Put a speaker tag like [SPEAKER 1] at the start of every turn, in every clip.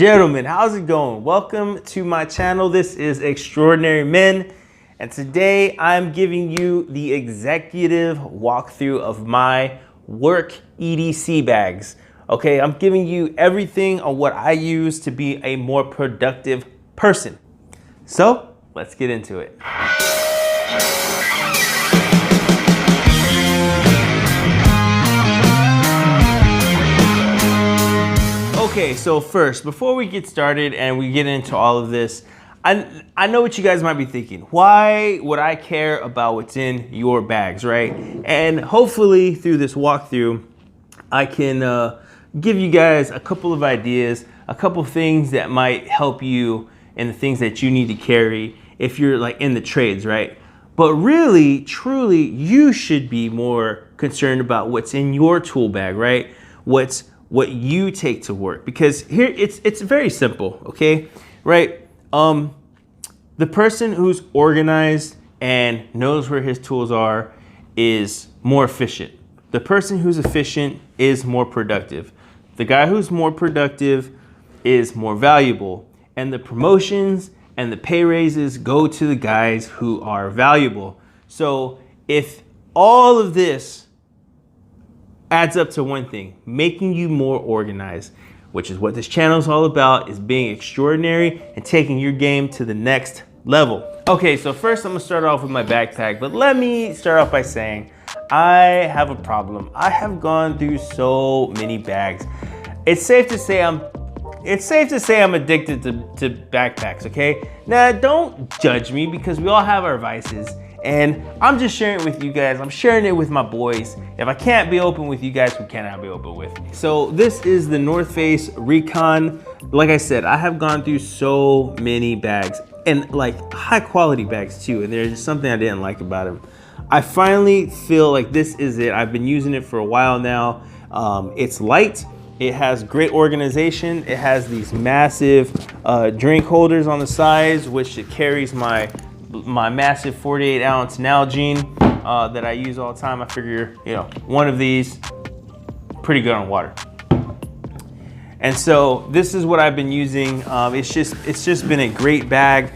[SPEAKER 1] Gentlemen, how's it going? Welcome to my channel. This is Extraordinary Men, and today I'm giving you the executive walkthrough of my work EDC bags. Okay, I'm giving you everything on what I use to be a more productive person. So let's get into it. Okay, so first, before we get started and we get into all of this, I know what you guys might be thinking. Why would I care about what's in your bags, right? And hopefully through this walkthrough, I can give you guys a couple of ideas, a couple of things that might help you in the things that you need to carry if you're like in the trades, right? But really, truly, you should be more concerned about what's in your tool bag, right? What you take to work, because here it's very simple, okay, right? The person who's organized and knows where his tools are is more efficient. The person who's efficient is more productive. The guy who's more productive is more valuable, and the promotions and the pay raises go to the guys who are valuable. So if all of this adds up to one thing, making you more organized, which is what this channel is all about, is being extraordinary and taking your game to the next level. Okay, so first I'm gonna start off with my backpack, but let me start off by saying I have a problem. I have gone through so many bags. It's safe to say I'm addicted to backpacks, okay? Now, don't judge me because we all have our vices. And I'm just sharing it with you guys. I'm sharing it with my boys. If I can't be open with you guys, who can I be open with? So this is the North Face Recon. Like I said, I have gone through so many bags and like high quality bags too. And there's something I didn't like about them. I finally feel like this is it. I've been using it for a while now. It's light. It has great organization. It has these massive drink holders on the sides, which it carries my massive 48 ounce Nalgene that I use all the time. I figure, you know, one of these, pretty good on water. And so this is what I've been using. It's just been a great bag,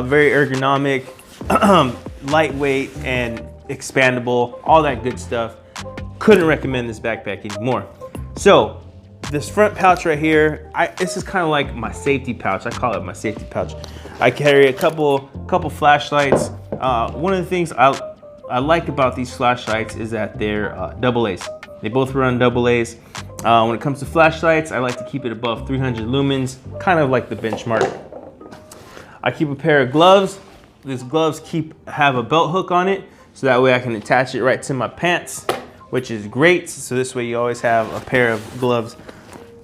[SPEAKER 1] very ergonomic, lightweight and expandable, all that good stuff. Couldn't recommend this backpack anymore. So this front pouch right here, this is kind of like my safety pouch. I call it my safety pouch. I carry a couple flashlights. One of the things I like about these flashlights is that they're double A's. They both run double A's. When it comes to flashlights, I like to keep it above 300 lumens, kind of like the benchmark. I keep a pair of gloves. These gloves have a belt hook on it, so that way I can attach it right to my pants, which is great. So this way you always have a pair of gloves.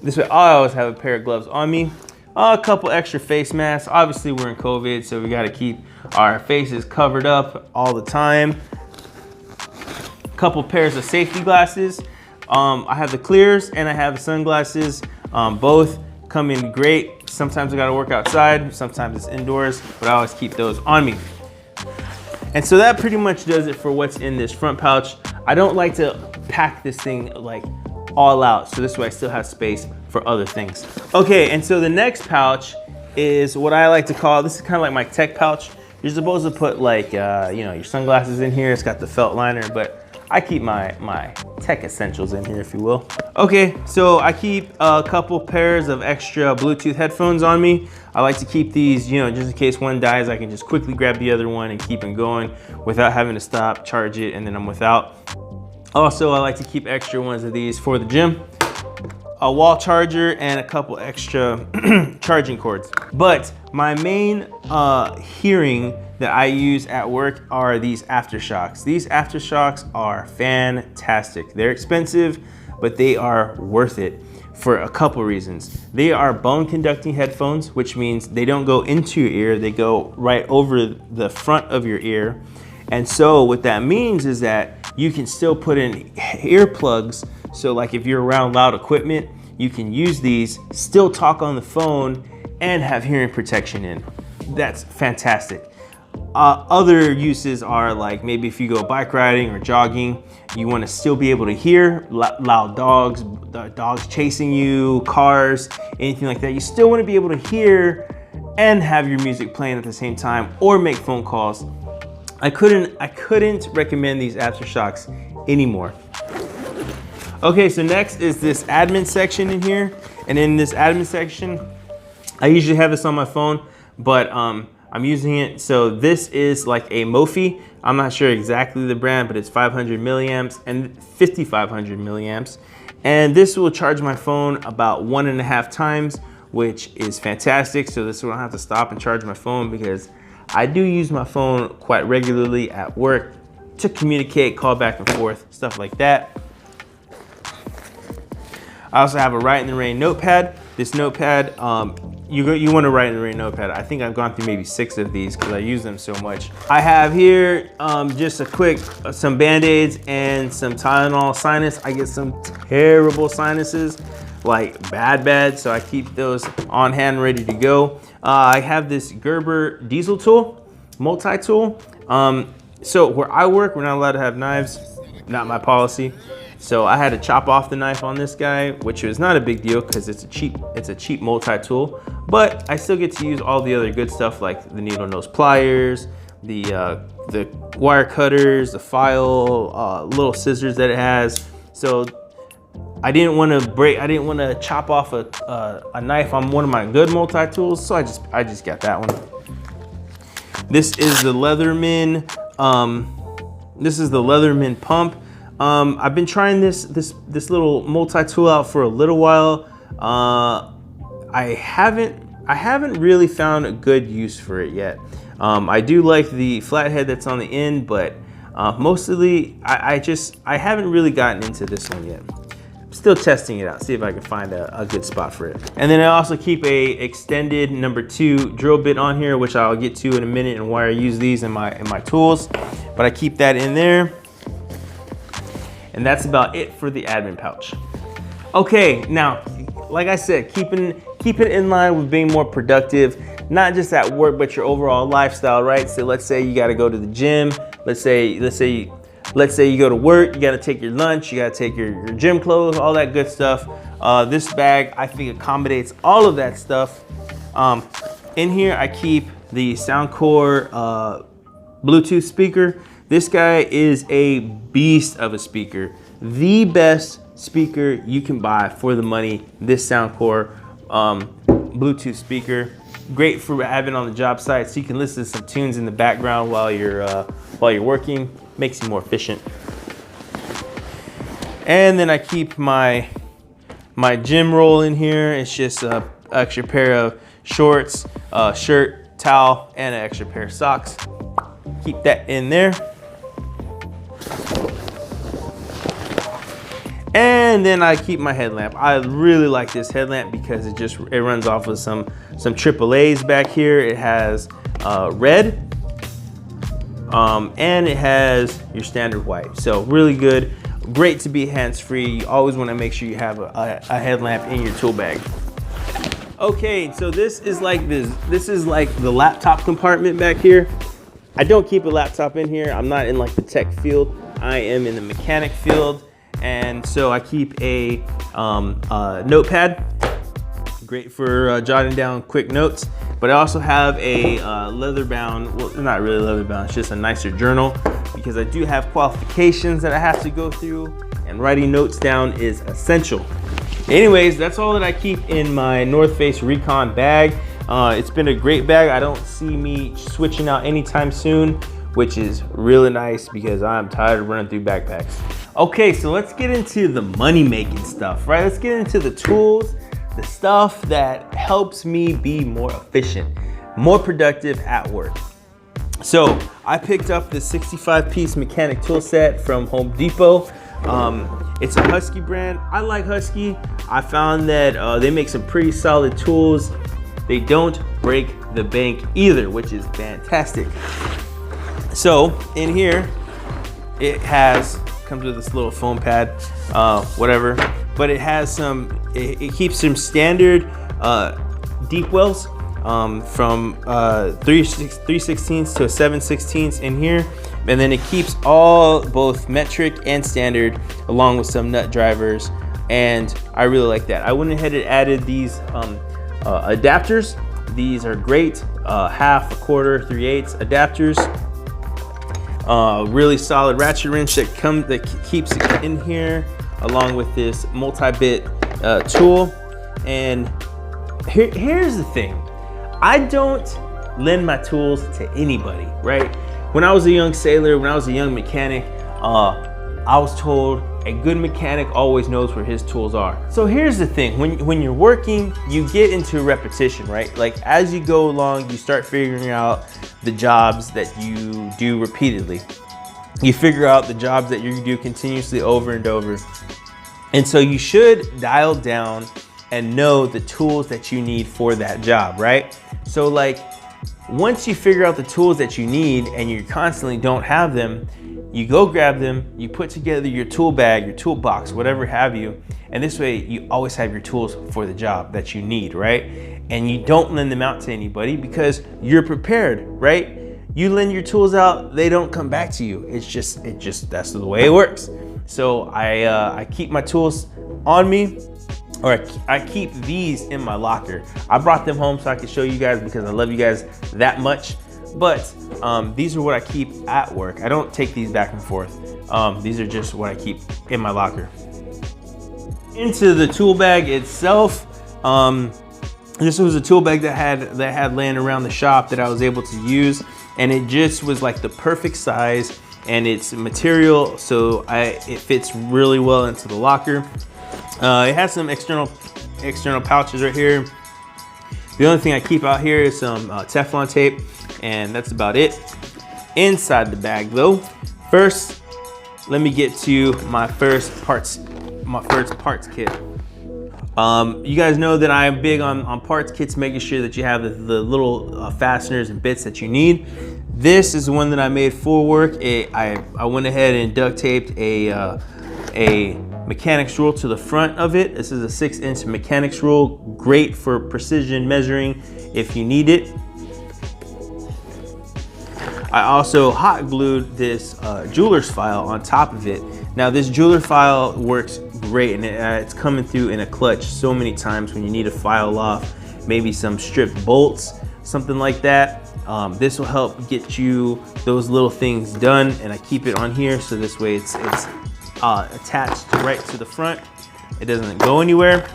[SPEAKER 1] This way I always have a pair of gloves on me. A couple extra face masks. Obviously we're in COVID, so we gotta keep our faces covered up all the time. A couple pairs of safety glasses. I have the clears and I have the sunglasses. Both come in great. Sometimes I gotta work outside, sometimes it's indoors, but I always keep those on me. And so that pretty much does it for what's in this front pouch. I don't like to pack this thing like all out, so this way I still have space for other things. Okay, and so the next pouch is what I like to call, this is kind of like my tech pouch. You're supposed to put like, you know, your sunglasses in here. It's got the felt liner, but I keep my tech essentials in here, if you will. Okay, so I keep a couple pairs of extra Bluetooth headphones on me. I like to keep these, you know, just in case one dies, I can just quickly grab the other one and keep them going without having to stop, charge it, and then I'm without. Also, I like to keep extra ones of these for the gym. A wall charger and a couple extra charging cords. But my main hearing that I use at work are these aftershocks. These aftershocks are fantastic. They're expensive, but they are worth it for a couple reasons. They are bone conducting headphones, which means they don't go into your ear, they go right over the front of your ear. And so what that means is that you can still put in earplugs. So like if you're around loud equipment, you can use these, still talk on the phone, and have hearing protection in. That's fantastic. Other uses are like maybe if you go bike riding or jogging, you want to still be able to hear loud dogs chasing you, cars, anything like that. You still want to be able to hear and have your music playing at the same time, or make phone calls. I couldn't recommend these Aftershocks anymore. Okay, so next is this admin section in here. And in this admin section, I usually have this on my phone, but I'm using it. So this is like a Mophie. I'm not sure exactly the brand, but it's 500 milliamps and 5,500 milliamps. And this will charge my phone about 1.5 times, which is fantastic. So this will not have to stop and charge my phone, because I do use my phone quite regularly at work to communicate, call back and forth, stuff like that. I also have a Write in the Rain notepad. This notepad, you want to write in the rain notepad. I think I've gone through maybe 6 of these because I use them so much. I have here just a quick, some Band-Aids and some Tylenol sinus. I get some terrible sinuses, like bad, so I keep those on hand ready to go. I have this Gerber diesel tool, multi-tool. So where I work, we're not allowed to have knives, not my policy. So I had to chop off the knife on this guy, which was not a big deal because it's a cheap multi-tool, but I still get to use all the other good stuff like the needle nose pliers, the wire cutters, the file, little scissors that it has. So I didn't want to chop off a knife on one of my good multi-tools, so I just got that one. This is the Leatherman. This is the Leatherman pump. I've been trying this little multi-tool out for a little while. I haven't really found a good use for it yet. I do like the flathead that's on the end, but mostly I haven't really gotten into this one yet. I'm still testing it out, see if I can find a good spot for it. And then I also keep a extended #2 drill bit on here, which I'll get to in a minute and why I use these in my tools. But I keep that in there. And that's about it for the admin pouch. Okay, now, like I said, keeping it in line with being more productive, not just at work, but your overall lifestyle, right? So let's say you gotta go to the gym. Let's say you go to work, you gotta take your lunch, you gotta take your gym clothes, all that good stuff. This bag, I think, accommodates all of that stuff. In here, I keep the Soundcore Bluetooth speaker. This guy is a beast of a speaker. The best speaker you can buy for the money, this Soundcore Bluetooth speaker. Great for having on the job site, so you can listen to some tunes in the background while you're working. Makes you more efficient. And then I keep my gym roll in here. It's just an extra pair of shorts, shirt, towel, and an extra pair of socks. Keep that in there. And then I keep my headlamp. I really like this headlamp because it runs off of some AAAs back here. It has red, and it has your standard white. So really good, great to be hands-free. You always want to make sure you have a headlamp in your tool bag. Okay, so this is like the laptop compartment back here. I don't keep a laptop in here. I'm not in like the tech field. I am in the mechanic field. And so I keep a notepad, great for jotting down quick notes. But I also have a leather-bound, well, not really leather-bound, it's just a nicer journal, because I do have qualifications that I have to go through, and writing notes down is essential. Anyways, that's all that I keep in my North Face Recon bag. It's been a great bag. I don't see me switching out anytime soon, which is really nice because I'm tired of running through backpacks. Okay, so let's get into the money-making stuff, right? Let's get into the tools, the stuff that helps me be more efficient, more productive at work. So I picked up the 65-piece mechanic tool set from Home Depot. It's a Husky brand. I like Husky. I found that they make some pretty solid tools. They don't break the bank either, which is fantastic. So in here, it comes with this little foam pad, whatever, but it has it keeps some standard deep wells. from 3/16 to a 7/16 in here, and then it keeps all both metric and standard along with some nut drivers, and I really like that. I went ahead and added these adapters. These are great, half, a quarter, 3/8 adapters. Really solid ratchet wrench that keeps it in here, along with this multi-bit tool. And here's the thing, I don't lend my tools to anybody, right? When I was a young sailor, when I was a young mechanic, I was told a good mechanic always knows where his tools are. So here's the thing, when you're working, you get into repetition, right? Like as you go along, you start figuring out the jobs that you do repeatedly. You figure out the jobs that you do continuously over and over. And so you should dial down and know the tools that you need for that job, right? So like, once you figure out the tools that you need and you constantly don't have them, you go grab them, you put together your tool bag, your toolbox, whatever have you, and this way you always have your tools for the job that you need, right? And you don't lend them out to anybody because you're prepared, right? You lend your tools out, they don't come back to you. It's just that's the way it works. So I keep my tools on me, or I keep these in my locker. I brought them home so I could show you guys because I love you guys that much. But these are what I keep at work. I don't take these back and forth. These are just what I keep in my locker. Into the tool bag itself, this was a tool bag that had laying around the shop that I was able to use, and it just was like the perfect size, and it's material, so it fits really well into the locker. It has some external pouches right here. The only thing I keep out here is some Teflon tape, and that's about it. Inside the bag though, first let me get to my first parts kit. You guys know that I'm big on parts kits, making sure that you have the little fasteners and bits that you need. This is the one that I made for work. I went ahead and duct taped a mechanics rule to the front of it. This is a 6-inch mechanics rule, great for precision measuring if you need it. I also hot glued this jeweler's file on top of it. Now this jeweler file works great, and it's coming through in a clutch so many times when you need to file off maybe some stripped bolts, something like that. This will help get you those little things done, and I keep it on here so this way it's attached right to the front. It doesn't go anywhere.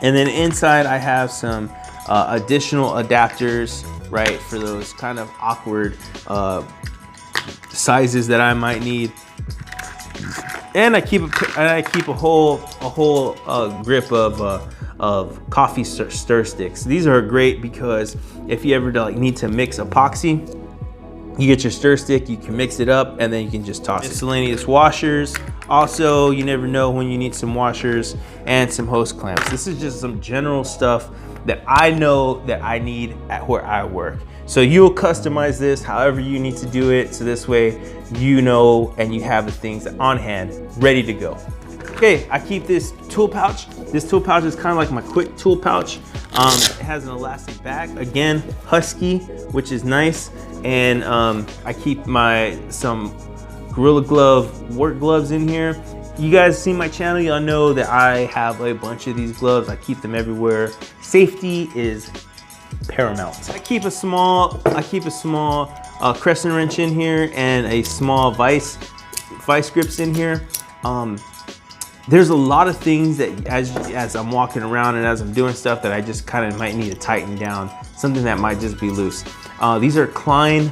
[SPEAKER 1] And then inside I have some additional adapters, right, for those kind of awkward sizes that I might need. And I keep a whole grip of coffee stir sticks. These are great because if you ever like need to mix epoxy, you get your stir stick, you can mix it up, and then you can just toss it. Miscellaneous washers. Also, you never know when you need some washers, and some hose clamps. This is just some general stuff that I know that I need at where I work. So you'll customize this however you need to do it, so this way you know and you have the things on hand ready to go. Okay, I keep this tool pouch. This tool pouch is kind of like my quick tool pouch. It has an elastic back, again, Husky, which is nice. And I keep some Gorilla Glove work gloves in here. You guys see my channel, y'all know that I have a bunch of these gloves. I keep them everywhere. Safety is paramount. I keep a small crescent wrench in here and a small vice grips in here. There's a lot of things that as I'm walking around and as I'm doing stuff that I just kind of might need to tighten down, something that might just be loose. These are Klein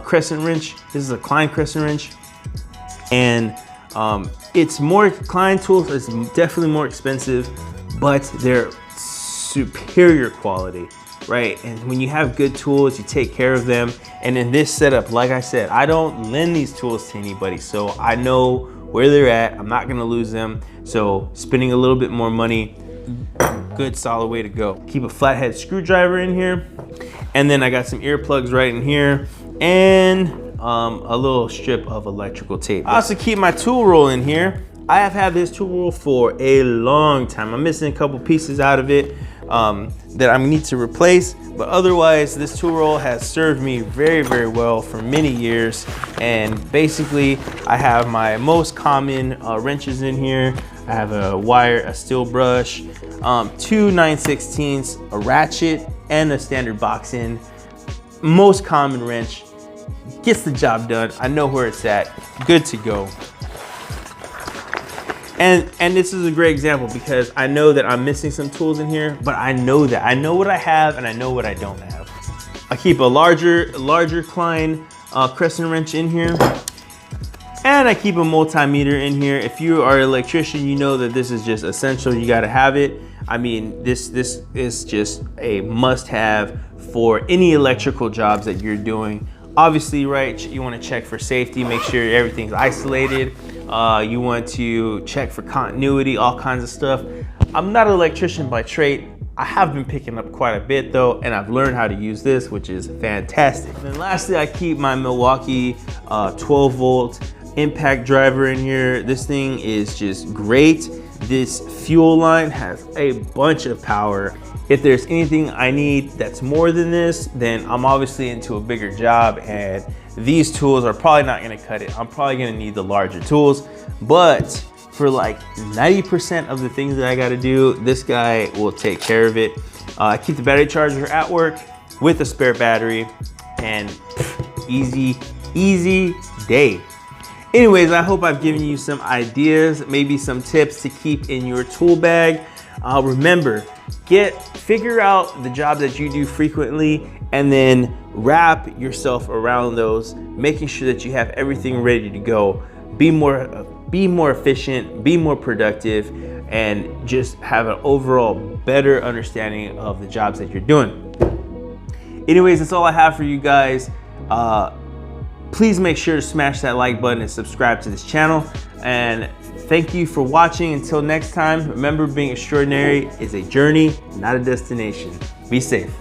[SPEAKER 1] crescent wrench. This is a Klein crescent wrench, and it's more, Klein tools is definitely more expensive, but they're superior quality, right? And when you have good tools, you take care of them. And in this setup, like I said, I don't lend these tools to anybody, so I know where they're at. I'm not gonna lose them. So spending a little bit more money, good solid way to go. Keep a flathead screwdriver in here. And then I got some earplugs right in here, and a little strip of electrical tape. I also keep my tool roll in here. I have had this tool roll for a long time. I'm missing a couple pieces out of it. that I need to replace. But otherwise, this tool roll has served me very, very well for many years. And basically, I have my most common wrenches in here. I have a steel brush, 2 9/16, a ratchet, and a standard box end. Most common wrench, gets the job done. I know where it's at, good to go. And this is a great example because I know that I'm missing some tools in here, but I know what I have and I know what I don't have. I keep a larger Klein crescent wrench in here, and I keep a multimeter in here. If you are an electrician, you know that this is just essential. You got to have it. I mean, this is just a must-have for any electrical jobs that you're doing. Obviously, right, you want to check for safety, make sure everything's isolated. You want to check for continuity, all kinds of stuff. I'm not an electrician by trade. I have been picking up quite a bit though, and I've learned how to use this, which is fantastic. And then lastly, I keep my Milwaukee 12 volt impact driver in here. This thing is just great. This fuel line has a bunch of power. If there's anything I need that's more than this, then I'm obviously into a bigger job, and these tools are probably not gonna cut it. I'm probably gonna need the larger tools, but for like 90% of the things that I gotta do, this guy will take care of it. I keep the battery charger at work with a spare battery, and easy day. Anyways, I hope I've given you some ideas, maybe some tips to keep in your tool bag. Remember, figure out the job that you do frequently, and then wrap yourself around those, making sure that you have everything ready to go. Be more efficient, be more productive, and just have an overall better understanding of the jobs that you're doing. Anyways, that's all I have for you guys. Please make sure to smash that like button and subscribe to this channel. And thank you for watching. Until next time, remember, being extraordinary is a journey, not a destination. Be safe.